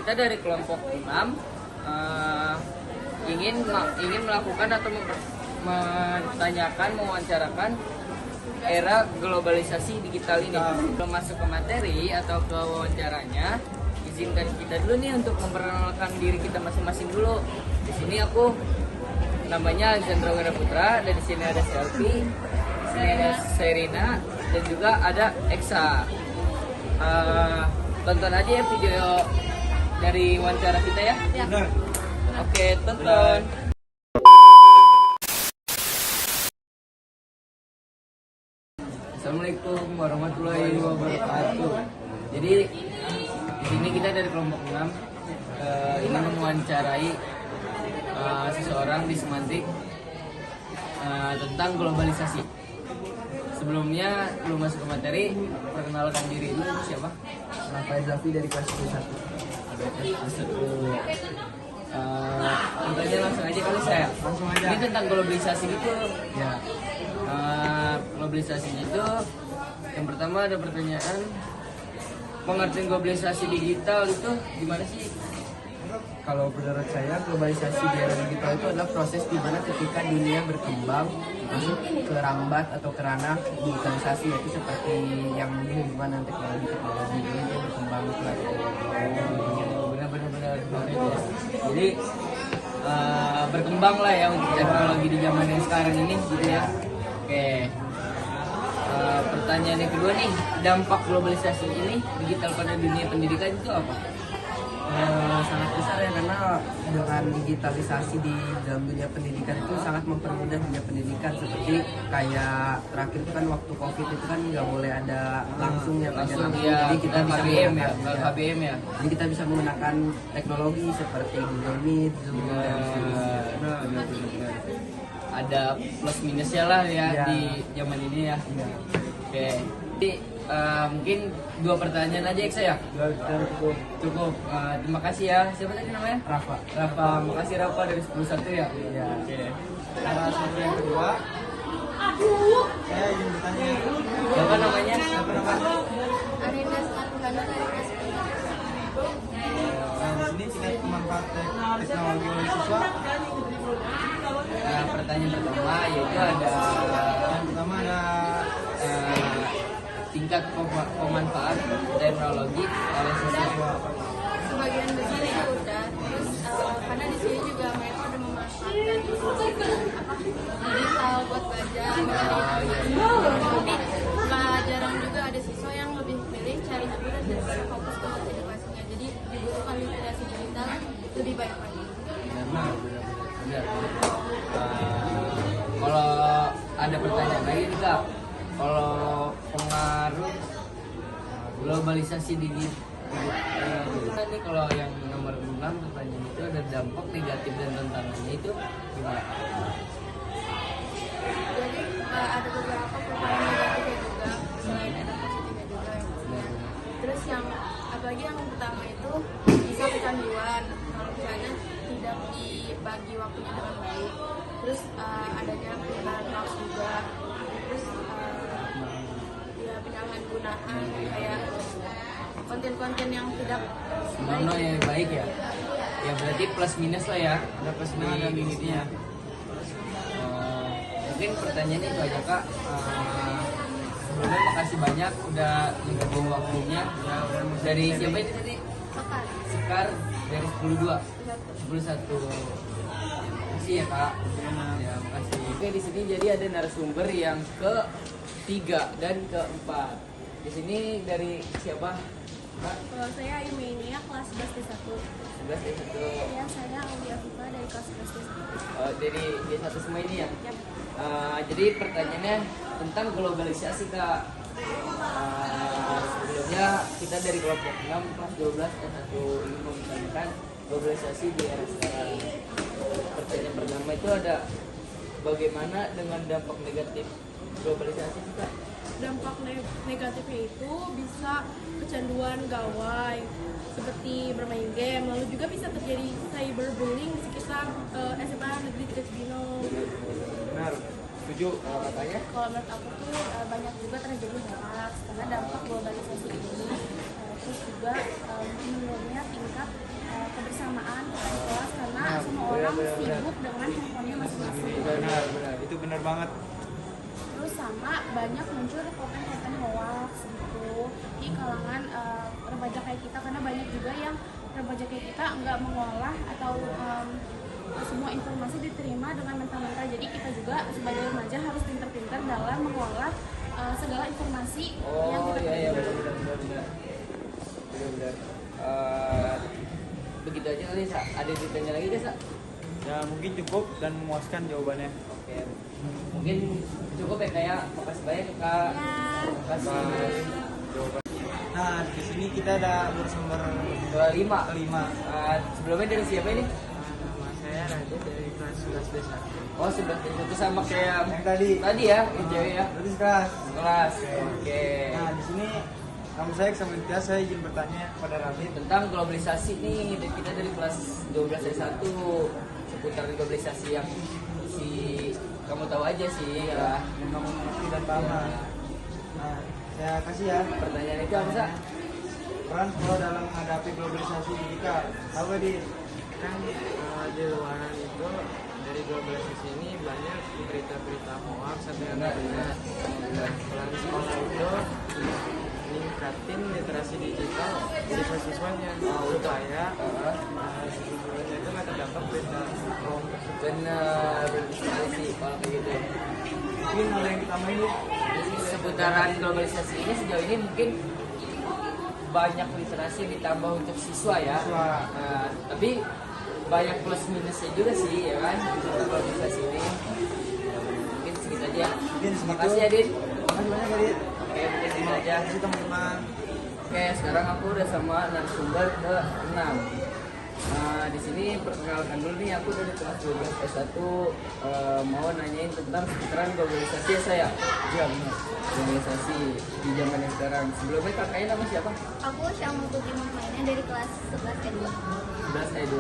kita dari kelompok 6 ingin melakukan atau menanyakan, mewawancarakan era globalisasi digital ini. Belum masuk ke materi atau ke wawancaranya, izinkan kita dulu nih untuk memperkenalkan diri kita masing-masing dulu. Di sini aku namanya Alexandra Wira Putra, dan di sini ada Selfie, di sini ada Serina, dan juga ada Eksa. Tonton aja ya video dari wawancara kita ya. Benar. Oke, tonton. Assalamualaikum warahmatullahi wabarakatuh. Jadi di sini kita dari kelompok 6 ini mewawancarai seseorang di Semantik tentang globalisasi. Sebelumnya belum masuk ke materi, perkenalkan diri dulu, siapa? Rafael Zafi dari kelas 1. Contohnya langsung aja kali saya. Langsung aja. Ini tentang globalisasi gitu. Ya. Globalisasi itu, yang pertama ada pertanyaan, pengertian globalisasi digital itu gimana sih? Kalau menurut saya globalisasi di era digital itu adalah proses di mana ketika dunia berkembang masuk ke rambat atau ke ranah digitalisasi, yaitu seperti yang berhubungan dengan teknologi ini dia berkembang ke Benar. Jadi berkembang lah ya untuk teknologi di zaman yang sekarang ini gitu ya. Oke. Pertanyaan yang kedua nih, dampak globalisasi ini digital pada dunia pendidikan itu apa? Sangat besar ya, karena dengan digitalisasi di dalam dunia pendidikan itu sangat mempermudah dunia pendidikan. Seperti kayak terakhir itu kan waktu COVID itu kan nggak boleh ada langsung ya pelajaran langsung. Ya, Jadi kita bisa KBM ya, menggunakan KBM ya. Jadi kita bisa menggunakan teknologi seperti Google Meet, Zoom, dan seterusnya. Benar. Ada plus minusnya lah ya, Ya. di zaman ini ya. Oke. Jadi mungkin 2 pertanyaan aja Eksa ya. Cukup. Terima kasih ya. Siapa tadi namanya? Rafa. Makasih Rafa dari 10-1 ya. Iya. Oke. Narasumber yang kedua, saya ingin bertanya, Siapa namanya? Arina Satuhana dari kelas 10. di sini tingkat pemanfaatan teknologi oleh siswa. Pertanyaan pertama yaitu ada Yang pertama ada tingkat pemanfaat teknologi oleh siswa. Sebagian besar sih udah, terus karena di sini juga mereka udah memanfaatkan digital buat belajar. Tapi pelajaran juga ada siswa yang lebih pilih cari hiburan dan bisa fokus ke edukasinya. Jadi dibutuhkan literasi digital lebih banyak lagi. Benar. Kalau ada pertanyaan lagi nih Kak, kalau pengaruh globalisasi digital ini, kalau yang nomor 6 pertanyaan itu ada dampak negatif dan tantangannya itu gimana? Jadi ada beberapa perubahan negatifnya juga, selain ada positifnya juga yang pastinya. Terus yang apalagi yang pertama itu bisa kecanduan kalau misalnya tidak dibagi waktunya dengan baik. Terus adanya penyebaran hoax juga. Terus ya penyalahgunaan kayak konten-konten yang tidak Nono yang baik ya. Ya berarti plus minus lah ya. Ada plus minus dan minusnya. Mungkin pertanyaannya itu aja Kak. Sebelumnya makasih banyak udah menggabung waktunya. Dari siapa itu tadi? Sekar. Sekar dari 10-2. 10-1. Makasih ya Kak. Ya, makasih. Oke, di sini jadi ada narasumber yang ke-3 dan ke-4. Di sini dari siapa? Kak? Kalau saya Imenia kelas 11 D1. 11 ya, 1. Ya, saya Aulia Viva dari kelas 11 D1. Dari D1 semua ini ya? Yap. Jadi pertanyaannya tentang globalisasi Kak. Sebelumnya kita dari kelompok 6 kelas 12 S1 ingin mempertanyakan globalisasi di era sekarang. Pertanyaan pertama itu ada, bagaimana dengan dampak negatif globalisasi Kak? Dampak negatifnya itu bisa kecanduan gawai seperti bermain game, lalu juga bisa terjadi cyberbullying di sekitar SMA Negeri 3 Cibinong. Benar, setuju katanya? Kalau menurut aku tuh banyak juga terjadi hoax karena dampak globalisasi ini. Terus juga menurunnya tingkat kebersamaan kita di kelas karena semua orang sibuk dengan handphonenya masing-masing. Benar, itu benar banget. Terus sama banyak muncul konten-konten hoax gitu di kalangan remaja kayak kita, karena banyak juga yang remaja kayak kita nggak mengolah atau semua informasi diterima dengan mentah-mentah. Jadi kita juga sebagai remaja harus pintar-pintar dalam mengolah segala informasi yang kita iya terima. benar. Begitu aja kali Sa. Ada ditanya lagi gak Sa? Ya mungkin cukup dan memuaskan jawabannya. Oke. Mungkin cukup ya kayak makasih banyak ya, Kak. Makasih. Nah di sini kita ada bersumber 25. kelima. Sebelumnya dari siapa ini? Nama saya Raja dari kelas 11 desa. Oh, sudah itu sama kayak Yang tadi. tadi ya, yang cewek ya. Berarti kelas. Kelas. Oke. Nah di sini nama saya Eksamilitas, saya izin bertanya pada Radit. Tentang globalisasi nih, dan kita dari kelas 12 S1 seputar globalisasi yang si kamu tahu aja sih ya. Memang mengerti dan paham. Nah saya kasih ya. Pertanyaan itu apa Sa? Peran sekolah dalam menghadapi globalisasi digital. Tahu gak di? Kan di luaran itu dari globalisasi ini banyak berita-berita hoax atau yang lainnya. Peran sekolah itu meningkatin literasi digital siswa-siswanya supaya siswa-siswanya itu nggak terdampak berita bohong tersebut. Benar sekali sih kalau kayak gitu. Mungkin ada yang ditambahin nih. Seputaran globalisasi ini sejauh ini mungkin banyak literasi ditambah untuk siswa ya. Siswa. Nah, tapi banyak plus minusnya juga sih ya kan untuk globalisasi ini. Mungkin segitu aja. Mungkin Terima segitu. kasih ya Dit. Makasih banyak ya Dit. Oke, mungkin segitu aja. Terima kasih teman-teman. Oke, sekarang aku udah sama narasumber ke-6. Nah, di sini perkenalkan dulu nih, aku dari kelas 12 S1 mau nanyain tentang seputaran globalisasi ya saya. Iya benar. Globalisasi di zaman yang sekarang. Sebelumnya kakaknya nama siapa? Aku Syamul Putri Mahmaina dari kelas 11 S2. 11 E2.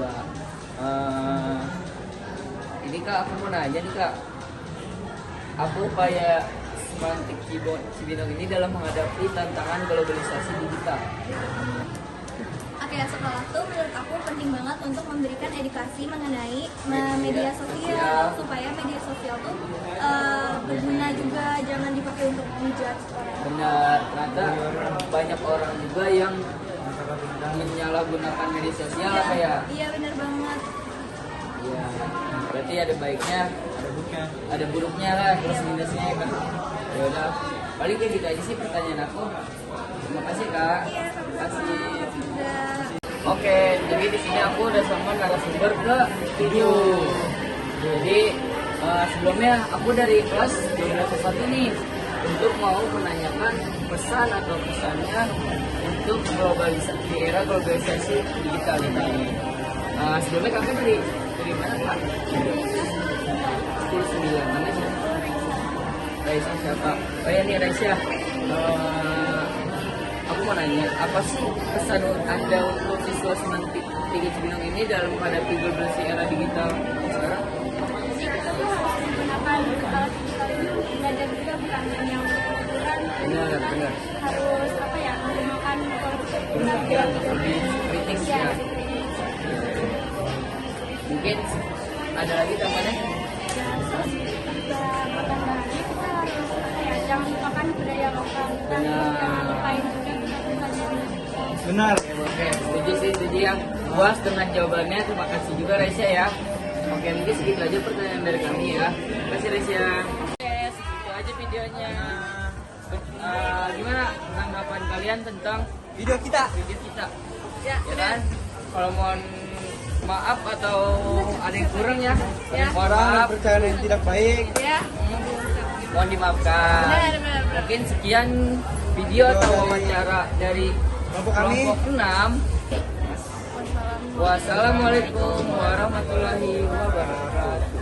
Ini Kak, aku mau nanya nih Kak. Apa upaya Semantik Cibinong ini dalam menghadapi tantangan globalisasi digital? Oke, sekolah tuh menurut aku penting banget untuk memberikan edukasi mengenai media sosial supaya media sosial tuh berguna juga, jangan dipakai untuk menjudge orang. Benar, ternyata banyak orang juga yang menyalahgunakan media sosial apa ya? Iya benar banget. Iya, berarti ada baiknya, Ada bukunya. ada buruknya lah, plus minusnya ya kan. Ya udah, paling kayak gitu aja sih pertanyaan aku. Terima kasih Kak. Iya, Terima kasih. Udah. Oke, jadi di sini aku udah sama narasumber ke-7. Jadi sebelumnya aku dari kelas 12 S1 nih untuk mau menanyakan pesan atau pesannya untuk globalisasi di era globalisasi digital ini. Sebelumnya kakak dari mana Kak? 19 mana sih? Raisya siapa? Oh ya nih Raisya. Aku mau nanya, apa sih pesan Anda untuk siswa Semantik Tinggi Cibinong ini dalam menghadapi globalisasi era digital sekarang? Jadi kita tuh harus menggunakan digital itu belajar juga, bukan yang berpikiran. Benar. Harus apa ya, menggunakan Pembelajaran lebih kritis ya. Mungkin ada lagi tambahannya? kita harus apa ya, jangan lupakan budaya lokal kita, jangan lupain juga budaya kita. Benar. Oke, setuju yang puas dengan jawabannya. Terima kasih juga Raisya ya. Oke, mungkin segitu aja pertanyaan dari kami ya. Terima kasih Raisya. Oke, segitu aja videonya. Gimana tanggapan kalian tentang Video kita. video kita? Ya kan? Kalau mohon maaf atau ada yang kurang ya, mohon Orang maaf. percaya yang tidak baik. Ya, Mohon dimaafkan. benar. Mungkin sekian video atau wawancara dari Kelompok kami. kelompok 6. Wassalamualaikum warahmatullahi wabarakatuh.